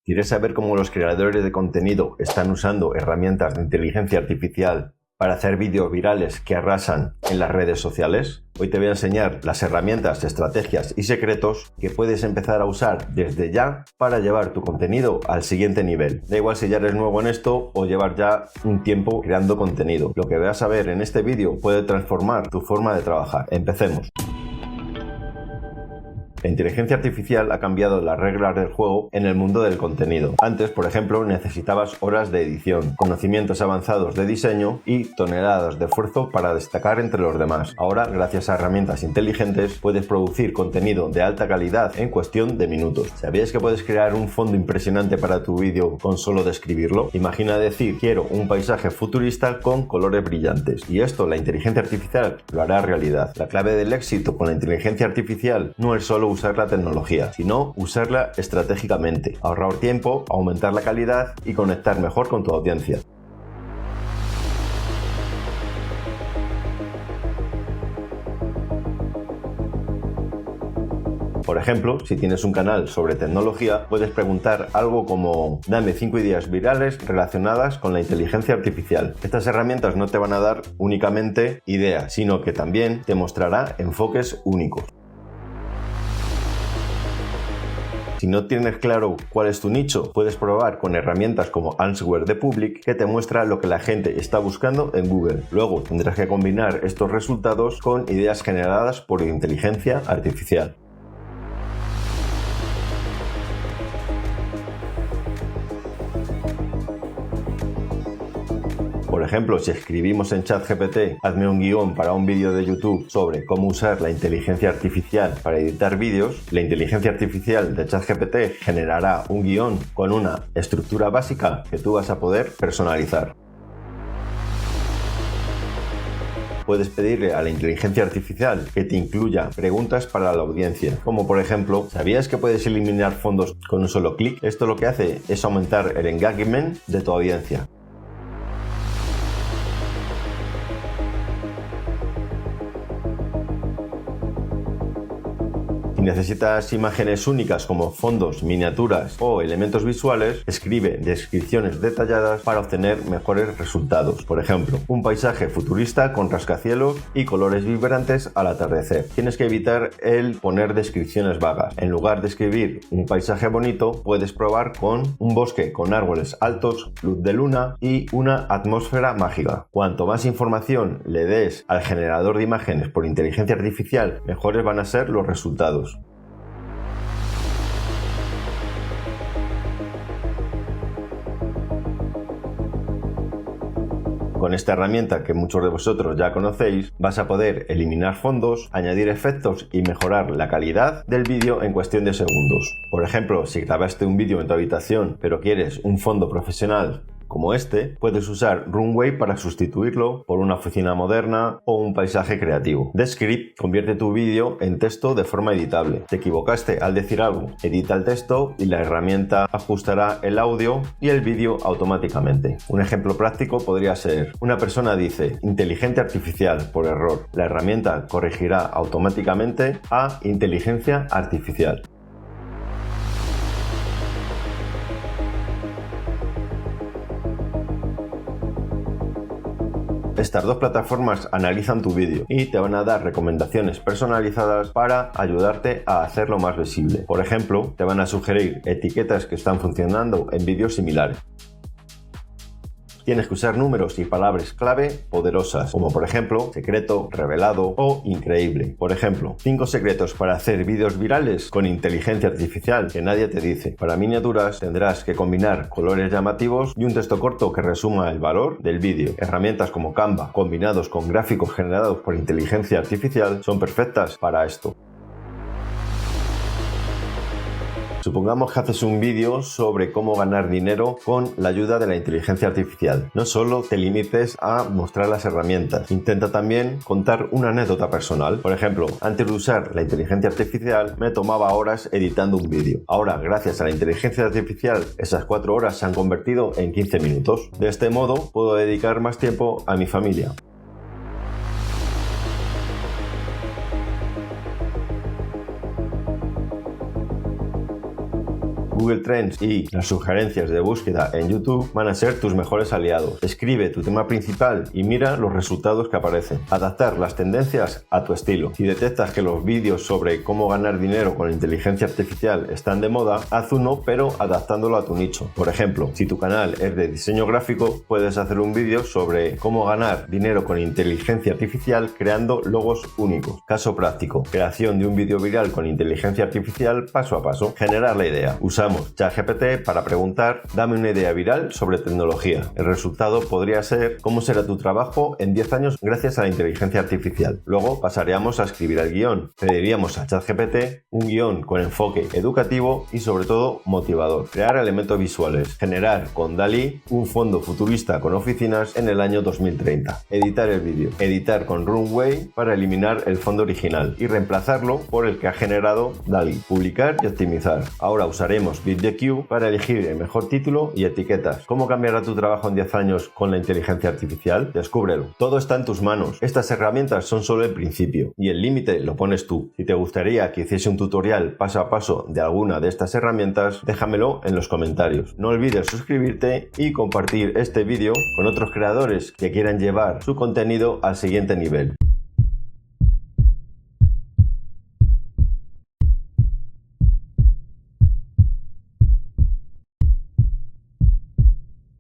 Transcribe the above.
¿Quieres saber cómo los creadores de contenido están usando herramientas de inteligencia artificial para hacer vídeos virales que arrasan en las redes sociales? Hoy te voy a enseñar las herramientas, estrategias y secretos que puedes empezar a usar desde ya para llevar tu contenido al siguiente nivel. Da igual si ya eres nuevo en esto o llevar ya un tiempo creando contenido. Lo que vas a ver en este vídeo puede transformar tu forma de trabajar. Empecemos. La inteligencia artificial ha cambiado las reglas del juego en el mundo del contenido. Antes, por ejemplo, necesitabas horas de edición, conocimientos avanzados de diseño y toneladas de esfuerzo para destacar entre los demás. Ahora, gracias a herramientas inteligentes, puedes producir contenido de alta calidad en cuestión de minutos. ¿Sabías que puedes crear un fondo impresionante para tu vídeo con solo describirlo? Imagina decir, quiero un paisaje futurista con colores brillantes. Y esto, la inteligencia artificial lo hará realidad. La clave del éxito con la inteligencia artificial no es solo usar la tecnología, sino usarla estratégicamente, ahorrar tiempo, aumentar la calidad y conectar mejor con tu audiencia. Por ejemplo, si tienes un canal sobre tecnología, puedes preguntar algo como dame 5 ideas virales relacionadas con la inteligencia artificial. Estas herramientas no te van a dar únicamente ideas, sino que también te mostrará enfoques únicos. Si no tienes claro cuál es tu nicho, puedes probar con herramientas como Answer the Public, que te muestra lo que la gente está buscando en Google. Luego tendrás que combinar estos resultados con ideas generadas por inteligencia artificial. Por ejemplo, si escribimos en ChatGPT, hazme un guión para un vídeo de YouTube sobre cómo usar la inteligencia artificial para editar vídeos, la inteligencia artificial de ChatGPT generará un guión con una estructura básica que tú vas a poder personalizar. Puedes pedirle a la inteligencia artificial que te incluya preguntas para la audiencia, como por ejemplo, ¿sabías que puedes eliminar fondos con un solo clic? Esto lo que hace es aumentar el engagement de tu audiencia. Si necesitas imágenes únicas como fondos, miniaturas o elementos visuales, escribe descripciones detalladas para obtener mejores resultados. Por ejemplo, un paisaje futurista con rascacielos y colores vibrantes al atardecer. Tienes que evitar el poner descripciones vagas. En lugar de escribir un paisaje bonito, puedes probar con un bosque con árboles altos, luz de luna y una atmósfera mágica. Cuanto más información le des al generador de imágenes por inteligencia artificial, mejores van a ser los resultados. Con esta herramienta que muchos de vosotros ya conocéis, vas a poder eliminar fondos, añadir efectos y mejorar la calidad del vídeo en cuestión de segundos. Por ejemplo, si grabaste un vídeo en tu habitación pero quieres un fondo profesional como este, puedes usar Runway para sustituirlo por una oficina moderna o un paisaje creativo. Descript convierte tu vídeo en texto de forma editable. Te equivocaste al decir algo, edita el texto y la herramienta ajustará el audio y el vídeo automáticamente. Un ejemplo práctico podría ser, una persona dice inteligencia artificial por error. La herramienta corregirá automáticamente a inteligencia artificial. Estas dos plataformas analizan tu vídeo y te van a dar recomendaciones personalizadas para ayudarte a hacerlo más visible. Por ejemplo, te van a sugerir etiquetas que están funcionando en vídeos similares. Tienes que usar números y palabras clave poderosas, como por ejemplo, secreto, revelado o increíble. Por ejemplo, 5 secretos para hacer vídeos virales con inteligencia artificial que nadie te dice. Para miniaturas tendrás que combinar colores llamativos y un texto corto que resuma el valor del vídeo. Herramientas como Canva, combinados con gráficos generados por inteligencia artificial, son perfectas para esto. Supongamos que haces un vídeo sobre cómo ganar dinero con la ayuda de la inteligencia artificial. No solo te limites a mostrar las herramientas, intenta también contar una anécdota personal. Por ejemplo, antes de usar la inteligencia artificial me tomaba horas editando un vídeo. Ahora, gracias a la inteligencia artificial, esas 4 horas se han convertido en 15 minutos. De este modo, puedo dedicar más tiempo a mi familia. Google Trends y las sugerencias de búsqueda en YouTube van a ser tus mejores aliados. Escribe tu tema principal y mira los resultados que aparecen. Adaptar las tendencias a tu estilo. Si detectas que los vídeos sobre cómo ganar dinero con inteligencia artificial están de moda, haz uno pero adaptándolo a tu nicho. Por ejemplo, si tu canal es de diseño gráfico, puedes hacer un vídeo sobre cómo ganar dinero con inteligencia artificial creando logos únicos. Caso práctico: creación de un vídeo viral con inteligencia artificial paso a paso. Generar la idea. Usamos ChatGPT para preguntar: dame una idea viral sobre tecnología. El resultado podría ser: ¿cómo será tu trabajo en 10 años gracias a la inteligencia artificial? Luego pasaríamos a escribir el guión. Pediríamos a ChatGPT un guión con enfoque educativo y sobre todo motivador. Crear elementos visuales. Generar con DALL-E un fondo futurista con oficinas en el año 2030. Editar el vídeo. Editar con Runway para eliminar el fondo original y reemplazarlo por el que ha generado DALL-E. Publicar y optimizar. Ahora usaremos BitDQ para elegir el mejor título y etiquetas. ¿Cómo cambiará tu trabajo en 10 años con la inteligencia artificial? Descúbrelo. Todo está en tus manos. Estas herramientas son solo el principio y el límite lo pones tú. Si te gustaría que hiciese un tutorial paso a paso de alguna de estas herramientas, déjamelo en los comentarios. No olvides suscribirte y compartir este vídeo con otros creadores que quieran llevar su contenido al siguiente nivel.